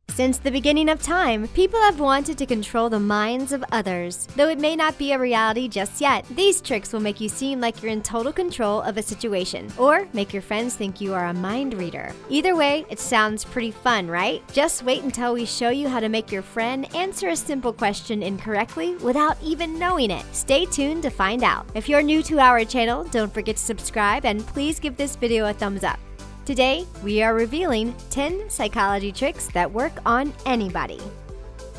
Since the beginning of time, people have wanted to control the minds of others. Though it may not be a reality just yet, these tricks will make you seem like you're in total control of a situation, or make your friends think you are a mind reader. Either way, it sounds pretty fun, right? Just wait until we show you how to make your friend answer a simple question incorrectly without even knowing it. Stay tuned to find out. If you're new to our channel, don't forget to subscribe and please give this video a thumbs up. Today, we are revealing 10 psychology tricks that work on anybody.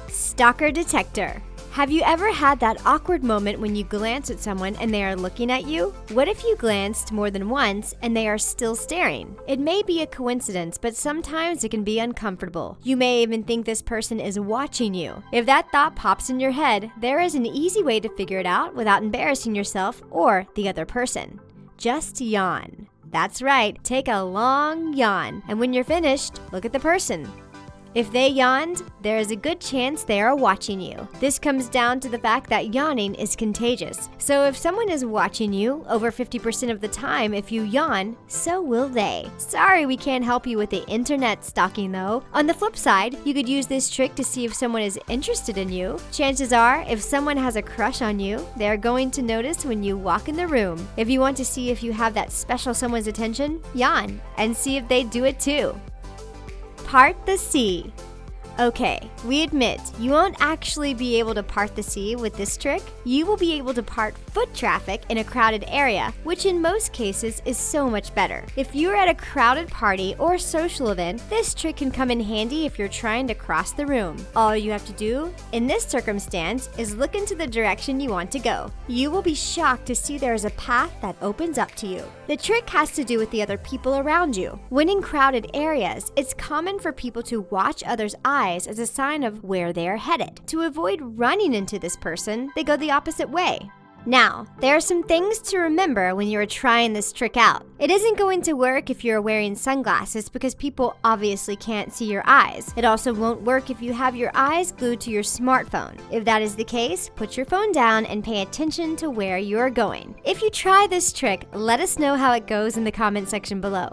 Stalker detector. Have you ever had that awkward moment when you glance at someone and they are looking at you? What if you glanced more than once and they are still staring? It may be a coincidence, but sometimes it can be uncomfortable. You may even think this person is watching you. If that thought pops in your head, there is an easy way to figure it out without embarrassing yourself or the other person. Just yawn. That's right, take a long yawn, and when you're finished, look at the person. If they yawned, there is a good chance they are watching you. This comes down to the fact that yawning is contagious. So if someone is watching you, over 50% of the time if you yawn, so will they. Sorry we can't help you with the internet stalking though. On the flip side, you could use this trick to see if someone is interested in you. Chances are, if someone has a crush on you, they are going to notice when you walk in the room. If you want to see if you have that special someone's attention, yawn and see if they do it too. Part the sea. Okay, we admit you won't actually be able to part the sea with this trick. You will be able to part foot traffic in a crowded area, which in most cases is so much better. If you're at a crowded party or social event, this trick can come in handy if you're trying to cross the room. All you have to do in this circumstance is look into the direction you want to go. You will be shocked to see there is a path that opens up to you. The trick has to do with the other people around you. When in crowded areas, it's common for people to watch others' eyes as a sign of where they are headed. To avoid running into this person, they go the opposite way. Now, there are some things to remember when you're trying this trick out. It isn't going to work if you're wearing sunglasses because people obviously can't see your eyes. It also won't work if you have your eyes glued to your smartphone. If that is the case, put your phone down and pay attention to where you're going. If you try this trick, let us know how it goes in the comment section below.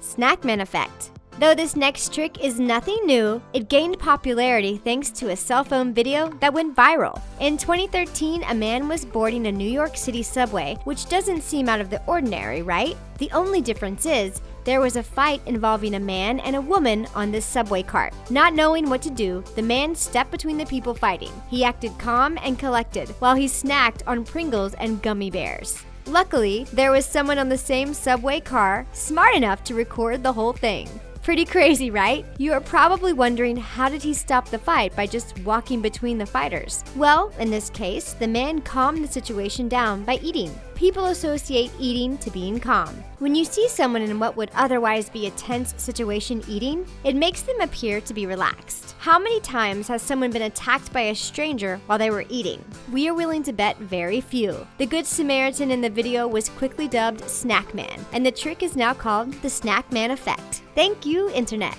SNACKMAN effect. Though this next trick is nothing new, it gained popularity thanks to a cell phone video that went viral. In 2013, a man was boarding a New York City subway, which doesn't seem out of the ordinary, right? The only difference is, there was a fight involving a man and a woman on this subway cart. Not knowing what to do, the man stepped between the people fighting. He acted calm and collected, while he snacked on Pringles and gummy bears. Luckily, there was someone on the same subway car smart enough to record the whole thing. Pretty crazy, right? You are probably wondering, how did he stop the fight by just walking between the fighters? Well, in this case, the man calmed the situation down by eating. People associate eating to being calm. When you see someone in what would otherwise be a tense situation eating, it makes them appear to be relaxed. How many times has someone been attacked by a stranger while they were eating? We are willing to bet very few. The Good Samaritan in the video was quickly dubbed SNACKMAN, and the trick is now called the SNACKMAN effect. Thank you, Internet.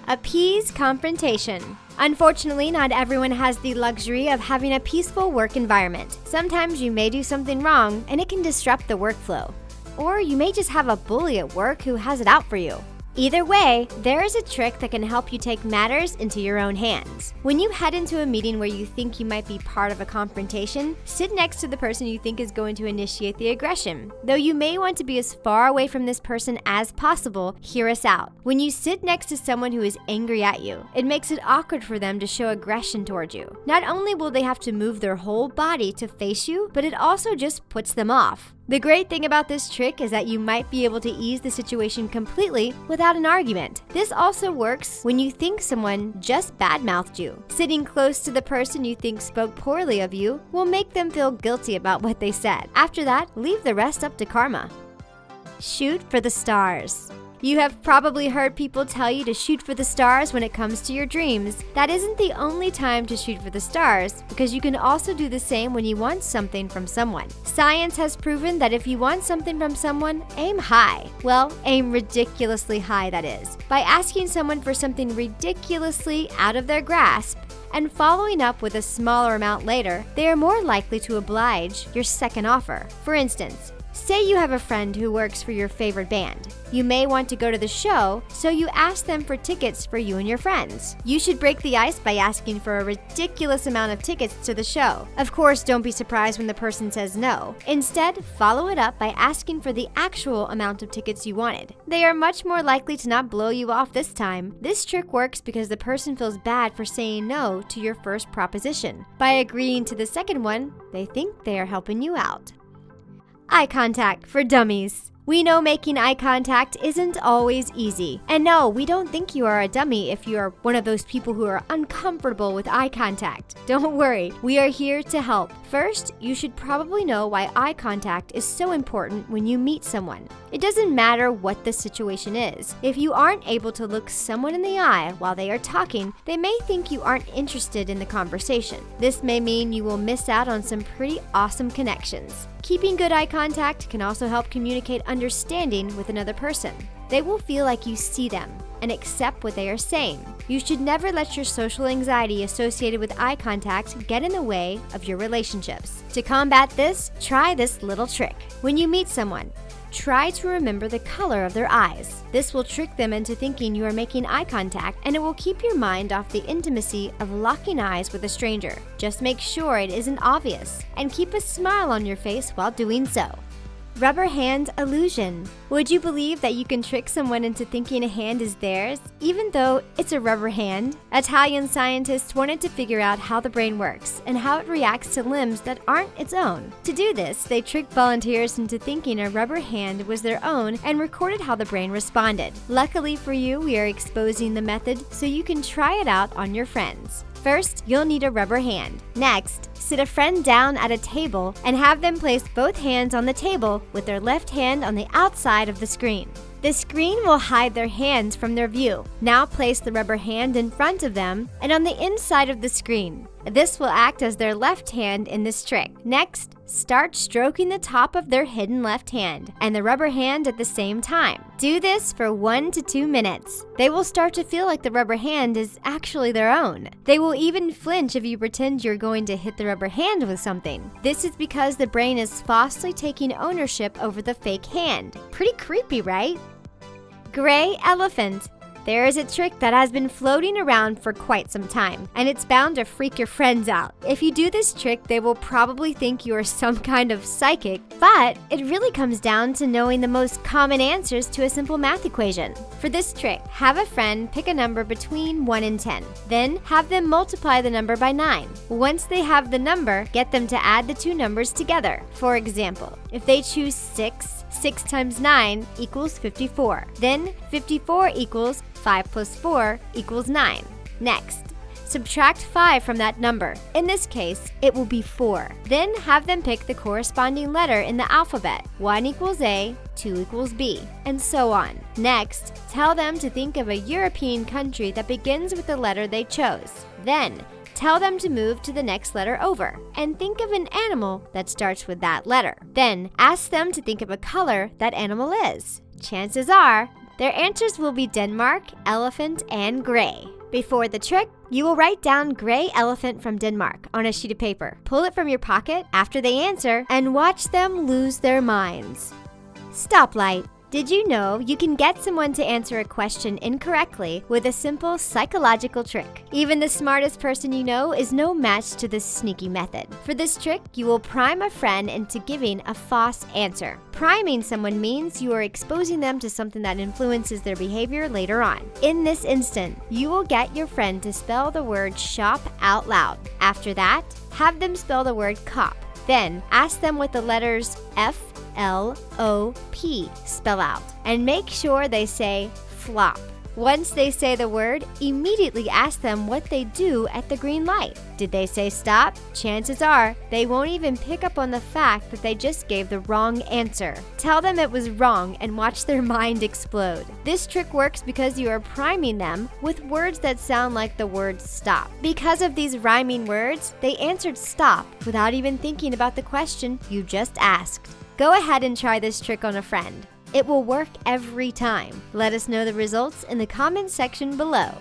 Appease confrontation. Unfortunately, not everyone has the luxury of having a peaceful work environment. Sometimes you may do something wrong and it can disrupt the workflow. Or you may just have a bully at work who has it out for you. Either way, there is a trick that can help you take matters into your own hands. When you head into a meeting where you think you might be part of a confrontation, sit next to the person you think is going to initiate the aggression. Though you may want to be as far away from this person as possible, hear us out. When you sit next to someone who is angry at you, it makes it awkward for them to show aggression toward you. Not only will they have to move their whole body to face you, but it also just puts them off. The great thing about this trick is that you might be able to ease the situation completely without an argument. This also works when you think someone just badmouthed you. Sitting close to the person you think spoke poorly of you will make them feel guilty about what they said. After that, leave the rest up to karma. Shoot for the stars. You have probably heard people tell you to shoot for the stars when it comes to your dreams. That isn't the only time to shoot for the stars, because you can also do the same when you want something from someone. Science has proven that if you want something from someone, aim high. Well, aim ridiculously high, that is. By asking someone for something ridiculously out of their grasp, and following up with a smaller amount later, they are more likely to oblige your second offer. For instance, Say you have a friend who works for your favorite band. You may want to go to the show, so you ask them for tickets for you and your friends. You should break the ice by asking for a ridiculous amount of tickets to the show. Of course, don't be surprised when the person says no. Instead, follow it up by asking for the actual amount of tickets you wanted. They are much more likely to not blow you off this time. This trick works because the person feels bad for saying no to your first proposition. By agreeing to the second one, they think they are helping you out. Eye contact for dummies. We know making eye contact isn't always easy. And no, we don't think you are a dummy if you are one of those people who are uncomfortable with eye contact. Don't worry, we are here to help. First, you should probably know why eye contact is so important when you meet someone. It doesn't matter what the situation is. If you aren't able to look someone in the eye while they are talking, they may think you aren't interested in the conversation. This may mean you will miss out on some pretty awesome connections. Keeping good eye contact can also help communicate understanding with another person. They will feel like you see them and accept what they are saying. You should never let your social anxiety associated with eye contact get in the way of your relationships. To combat this, try this little trick. When you meet someone, try to remember the color of their eyes. This will trick them into thinking you are making eye contact, and it will keep your mind off the intimacy of locking eyes with a stranger. Just make sure it isn't obvious, and keep a smile on your face while doing so. Rubber hand illusion. Would you believe that you can trick someone into thinking a hand is theirs, even though it's a rubber hand? Italian scientists wanted to figure out how the brain works and how it reacts to limbs that aren't its own. To do this, they tricked volunteers into thinking a rubber hand was their own and recorded how the brain responded. Luckily for you, we are exposing the method so you can try it out on your friends. First, you'll need a rubber hand. Next, sit a friend down at a table and have them place both hands on the table with their left hand on the outside of the screen. The screen will hide their hands from their view. Now place the rubber hand in front of them and on the inside of the screen. This will act as their left hand in this trick. Next, start stroking the top of their hidden left hand and the rubber hand at the same time. Do this for 1 to 2 minutes. They will start to feel like the rubber hand is actually their own. They will even flinch if you pretend you're going to hit the rubber hand with something. This is because the brain is falsely taking ownership over the fake hand. Pretty creepy, right? Gray elephant. There is a trick that has been floating around for quite some time, and it's bound to freak your friends out. If you do this trick, they will probably think you are some kind of psychic, but it really comes down to knowing the most common answers to a simple math equation. For this trick, have a friend pick a number between 1 and 10. Then have them multiply the number by 9. Once they have the number, get them to add the two numbers together. For example, if they choose 6, 6 times 9 equals 54. Then 54 equals 5 plus 4 equals 9. Next, subtract 5 from that number. In this case, it will be 4. Then have them pick the corresponding letter in the alphabet. 1 equals A, 2 equals B, and so on. Next, tell them to think of a European country that begins with the letter they chose. Then, tell them to move to the next letter over and think of an animal that starts with that letter. Then, ask them to think of a color that animal is. Chances are, their answers will be Denmark, elephant, and gray. Before the trick, you will write down gray elephant from Denmark on a sheet of paper. Pull it from your pocket after they answer and watch them lose their minds. Stoplight. Did you know you can get someone to answer a question incorrectly with a simple psychological trick? Even the smartest person you know is no match to this sneaky method. For this trick, you will prime a friend into giving a false answer. Priming someone means you are exposing them to something that influences their behavior later on. In this instant, you will get your friend to spell the word shop out loud. After that, have them spell the word cop. Then, ask them what the letters F-L-O-P spell out, and make sure they say flop. Once they say the word, immediately ask them what they do at the green light. Did they say stop? Chances are they won't even pick up on the fact that they just gave the wrong answer. Tell them it was wrong and watch their mind explode. This trick works because you are priming them with words that sound like the word stop. Because of these rhyming words, they answered stop without even thinking about the question you just asked. Go ahead and try this trick on a friend. It will work every time. Let us know the results in the comments section below.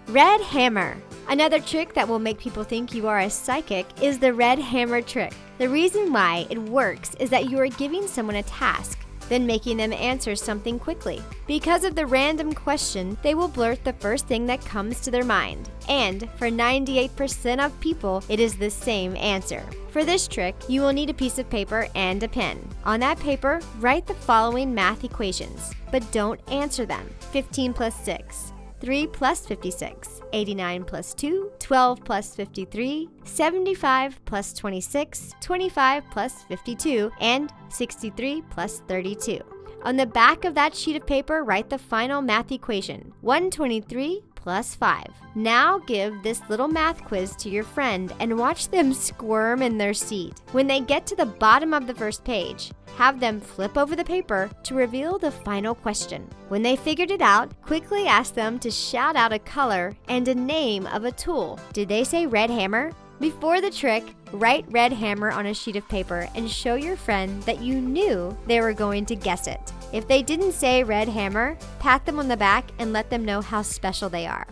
Red hammer. Another trick that will make people think you are a psychic is the red hammer trick. The reason why it works is that you are giving someone a task, then making them answer something quickly. Because of the random question, they will blurt the first thing that comes to their mind. And for 98% of people, it is the same answer. For this trick, you will need a piece of paper and a pen. On that paper, write the following math equations, but don't answer them. 15 plus 6. 3 plus 56, 89 plus 2, 12 plus 53, 75 plus 26, 25 plus 52, and 63 plus 32. On the back of that sheet of paper, write the final math equation, 123 plus 5. Now give this little math quiz to your friend and watch them squirm in their seat. When they get to the bottom of the first page, have them flip over the paper to reveal the final question. When they figured it out, quickly ask them to shout out a color and a name of a tool. Did they say red hammer? Before the trick, write red hammer on a sheet of paper and show your friend that you knew they were going to guess it. If they didn't say red hammer, pat them on the back and let them know how special they are.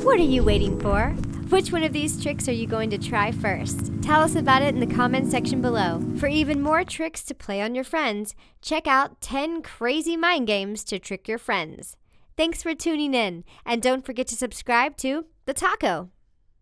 What are you waiting for? Which one of these tricks are you going to try first? Tell us about it in the comment section below. For even more tricks to play on your friends, check out 10 crazy mind games to trick your friends. Thanks for tuning in, and don't forget to subscribe to The Taco.